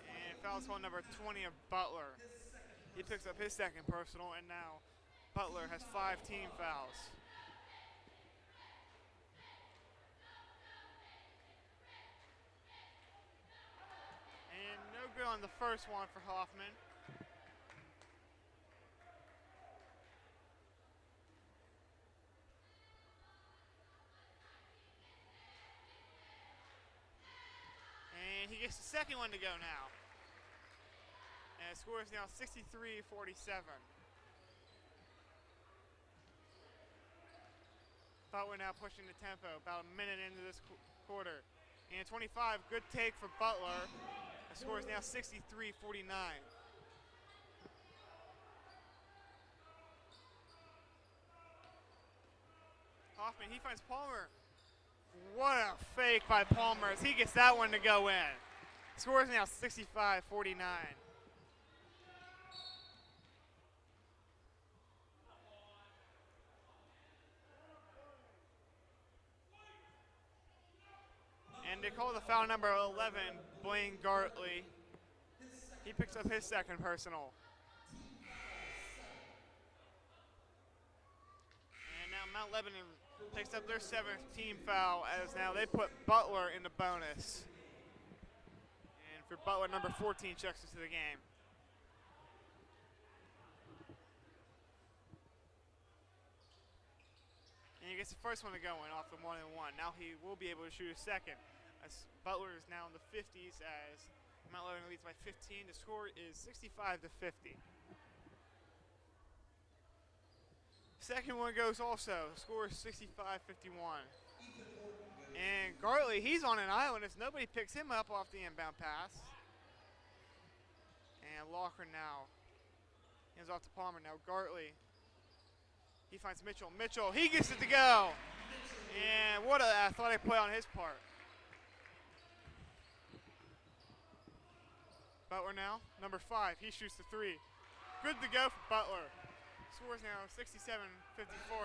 And foul call number 20 of Butler. He picks up his second personal, and now Butler has 5 team fouls. And no good on the first one for Hoffman. And he gets the second one to go now. And the score is now 63-47. Butler now pushing the tempo, about a minute into this quarter. And 25, good take for Butler. The score is now 63-49. Hoffman, he finds Palmer. What a fake by Palmer as he gets that one to go in. The score is now 65-49. And they call the foul number 11, Blaine Gartley. He picks up his second personal. And now Mount Lebanon picks up their 7th team foul as now they put Butler in the bonus. And for Butler, number 14 checks into the game. And he gets the first one to go in off the 1-and-1. Now he will be able to shoot a second. As Butler is now in the 50s as Mount Lebanon leads by 15. The score is 65-50. Second one goes also. The score is 65-51. And Gartley, he's on an island as nobody picks him up off the inbound pass. And Loughran now hands off to Palmer. Now Gartley. He finds Mitchell. Mitchell, he gets it to go. And what an athletic play on his part. Butler now, number 5, he shoots the 3. Good to go for Butler. Scores now 67-54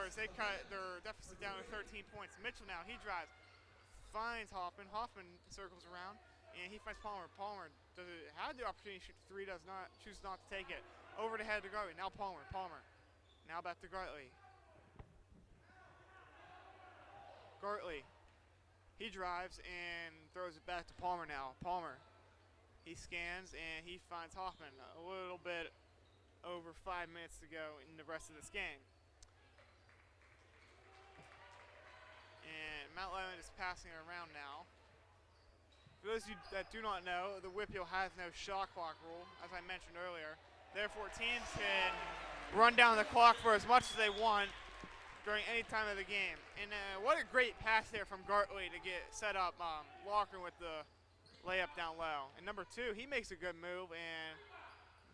as they cut their deficit down to 13 points. Mitchell now, he drives, finds Hoffman. Hoffman circles around, and he finds Palmer. Palmer had the opportunity to shoot the 3, chooses not to take it. Over the head to Gartley. Now Palmer. Now back to Gartley. Gartley, he drives and throws it back to Palmer now. Palmer. He scans and he finds Hoffman. A little bit over 5 minutes to go in the rest of this game. Mount Lebanon is passing it around now. For those of you that do not know, the Whippeal has no shot clock rule, as I mentioned earlier. Therefore, teams can run down the clock for as much as they want during any time of the game. And what a great pass there from Gartley to get set up Locker with the layup down low. And number 2, he makes a good move, and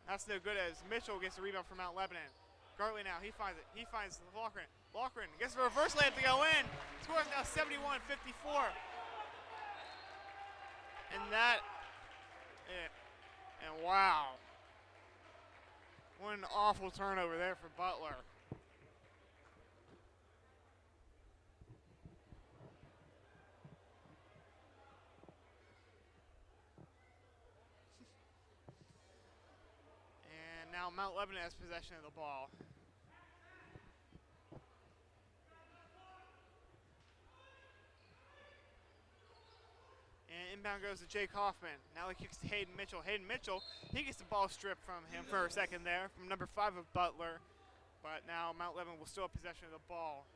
that's no good as Mitchell gets the rebound from Mount Lebanon. Gartley now, he finds it. He finds Lochran. Lochran gets the reverse layup to go in. Scores now 71-54. And and wow. What an awful turnover there for Butler. And now Mount Lebanon has possession of the ball. And inbound goes to Jake Hoffman. Now he kicks to Hayden Mitchell. Hayden Mitchell, he gets the ball stripped from him for a second there, from number 5 of Butler. But now Mount Lebanon will still have possession of the ball.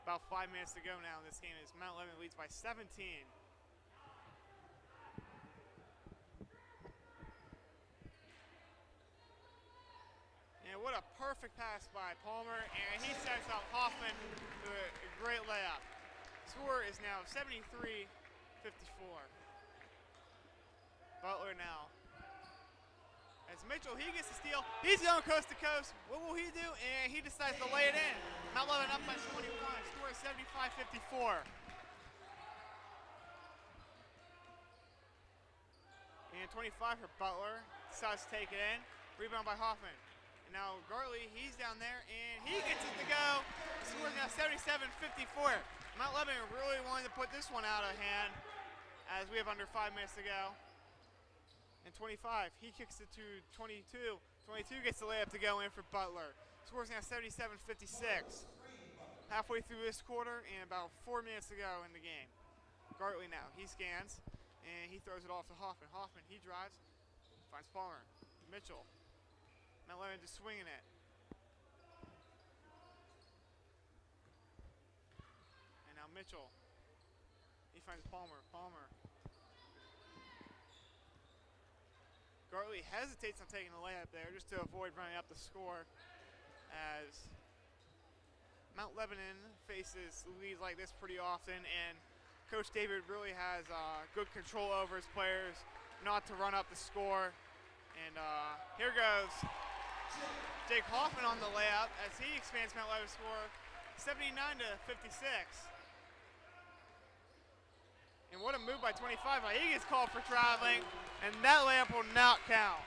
About 5 minutes to go now in this game as Mount Lebanon leads by 17. And what a perfect pass by Palmer, and he sets up Hoffman with a great layup. Score is now 73-54. Butler now. As Mitchell, he gets the steal. He's going coast to coast. What will he do? And he decides to lay it in. Mount Lebanon up by 21. Score is 75-54. And 25 for Butler. Decides to take it in. Rebound by Hoffman. And now Gartley, he's down there, and he gets it to go. Score is now 77-54. Mount Lebanon really wanted to put this one out of hand as we have under 5 minutes to go. And 25, he kicks it to 22. 22 gets the layup to go in for Butler. Scores now 77-56. Halfway through this quarter and about 4 minutes to go in the game. Gartley now, he scans, and he throws it off to Hoffman. Hoffman, he drives, finds Palmer. Mitchell, Mount Lebanon just swinging it. And now Mitchell, he finds Palmer. Palmer. Gartley hesitates on taking the layup there just to avoid running up the score as Mount Lebanon faces leads like this pretty often, and Coach David really has good control over his players not to run up the score. And here goes Jake Hoffman on the layup as he expands Mount Lebanon's score 79-56. And what a move by 25. He gets called for traveling, and that layup will not count.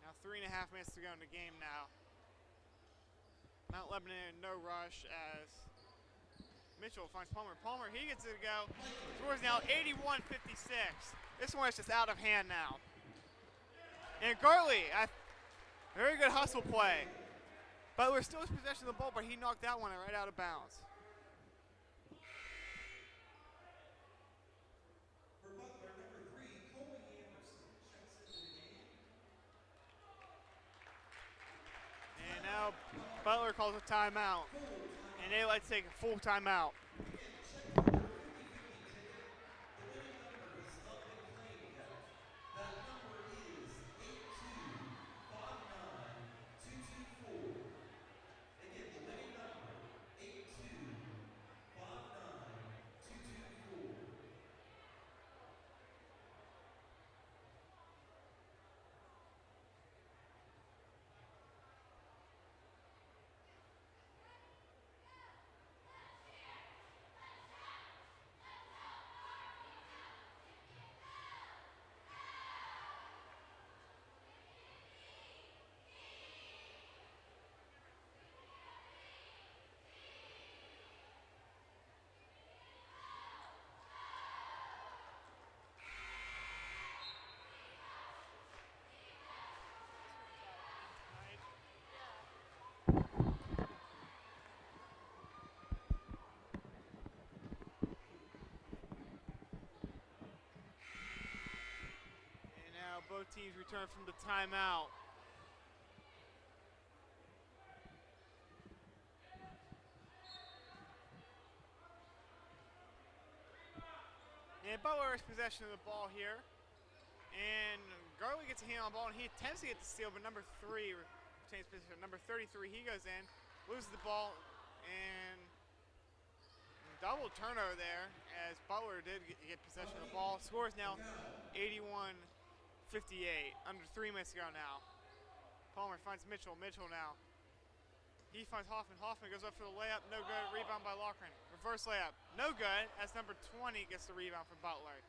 Now 3.5 minutes to go in the game now. Mount Lebanon in no rush as Mitchell finds Palmer. Palmer, he gets it to go. Score is now 81-56. This one is just out of hand now. And Gartley, very good hustle play. Butler still has possession of the ball, but he knocked that one right out of bounds. For Butler, number 3, Colby Anderson checks into the game. And now Butler calls a timeout. And they like to take a full timeout. teams return from the timeout. And Butler has possession of the ball here. And Garley gets a hand on the ball, and he attempts to get the steal, but number 3 retains position. Number 33, he goes in, loses the ball, and double turnover there as Butler did get possession of the ball. Score is now 81-58. Under 3 minutes to go now. Palmer finds Mitchell. Mitchell now. He finds Hoffman. Hoffman goes up for the layup. No good. Rebound by Loughran. Reverse layup. No good as number 20 gets the rebound for Butler.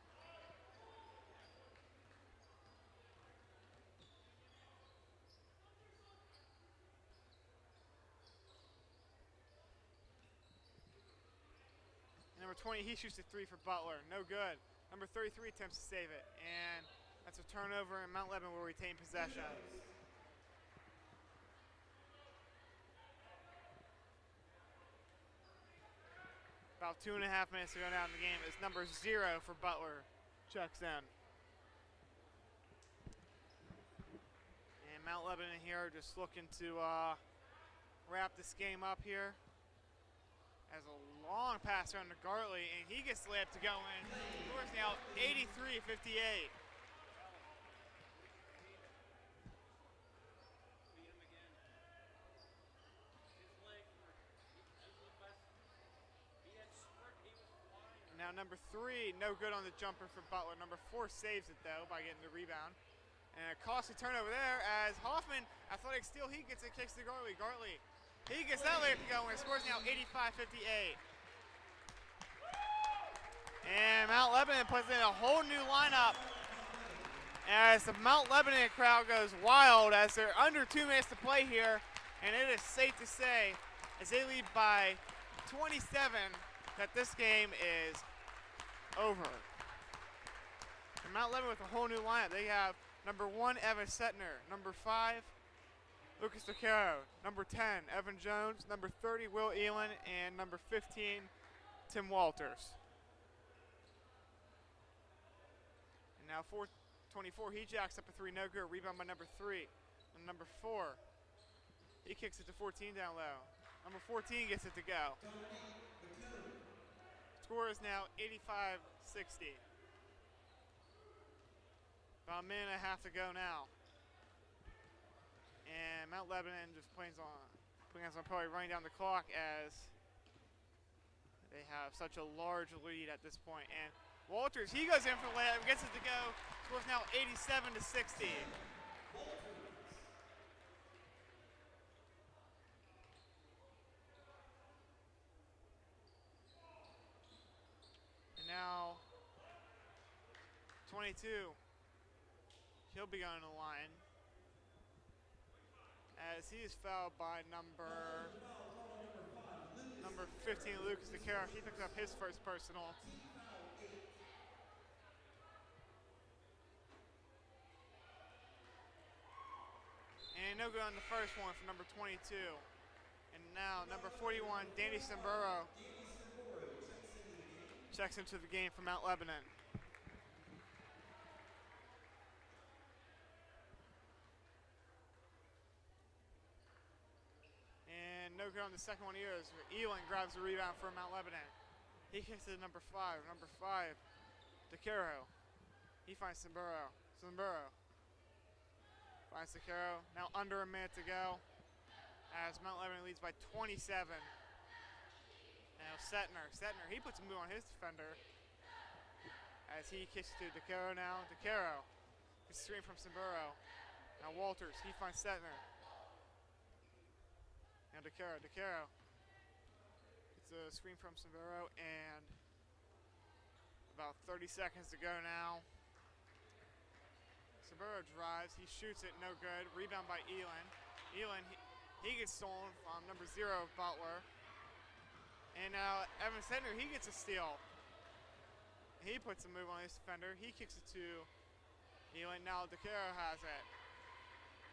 Number 20, he shoots a 3 for Butler. No good. Number 33 attempts to save it. And that's a turnover, and Mount Lebanon will retain possession. About 2.5 minutes to go down in the game as number 0 for Butler checks in. And Mount Lebanon here just looking to wrap this game up here. As a long pass around to Gartley, and he gets the layup to go in. Score is now 83-58. Now number 3, no good on the jumper for Butler. Number 4 saves it though by getting the rebound. And a costly turnover there as Hoffman, athletic steal, he gets it, kicks to Gartley. Gartley, he gets that layup to go in. Scores now 85-58. And Mount Lebanon puts in a whole new lineup as the Mount Lebanon crowd goes wild as they're under 2 minutes to play here. And it is safe to say, as they lead by 27, that this game is over. And Mount Lebanon with a whole new lineup. They have number 1, Evan Setner. Number 5, Lucas DeCaro. Number 10, Evan Jones. Number 30, Will Elin. And number 15, Tim Walters. And now 4:24, he jacks up a 3, no good. Rebound by number 3. And number 4, he kicks it to 14 down low. Number 14 gets it to go. Score is now 85-60. About a minute and a half to go now. And Mount Lebanon just plans on probably running down the clock as they have such a large lead at this point. And Walters, he goes in for the layup, gets it to go. Score is now 87-60. Now, 22, he'll be on the line as he is fouled by number 15, Lucas DeCaro. He picks up his first personal. And no good on the first one for number 22. And now number 41, Danny Samburo, checks into the game for Mount Lebanon. And no good on the second one either. So Elin grabs the rebound for Mount Lebanon. He kicks it to number 5. Number 5, DeCaro. He finds Samburo. Samburo finds DeCaro. Now under a minute to go as Mount Lebanon leads by 27. Now Setner, he puts a move on his defender as he kicks to DeCaro now. DeCaro, a stream from Samburo. Now Walters, he finds Setner. Now DeCaro, it's a screen from Samburo and about 30 seconds to go now. Samburo drives, he shoots it, no good. Rebound by Elin. Elin, he gets stolen from number 0, Butler. And now Evan Setner, he gets a steal. He puts a move on his defender. He kicks it to Elin. Now DeCaro has it.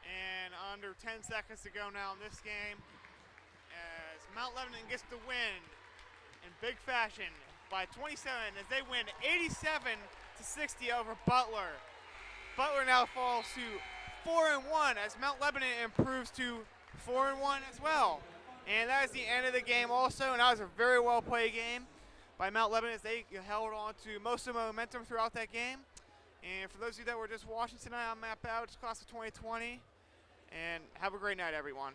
And under 10 seconds to go now in this game as Mount Lebanon gets the win in big fashion by 27 as they win 87-60 over Butler. Butler now falls to 4-1 as Mount Lebanon improves to 4-1 as well. And that is the end of the game also, and that was a very well played game by Mount Lebanon as they held on to most of the momentum throughout that game. And for those of you that were just watching tonight, I'm Matt Bowers, class of 2020, and have a great night, everyone.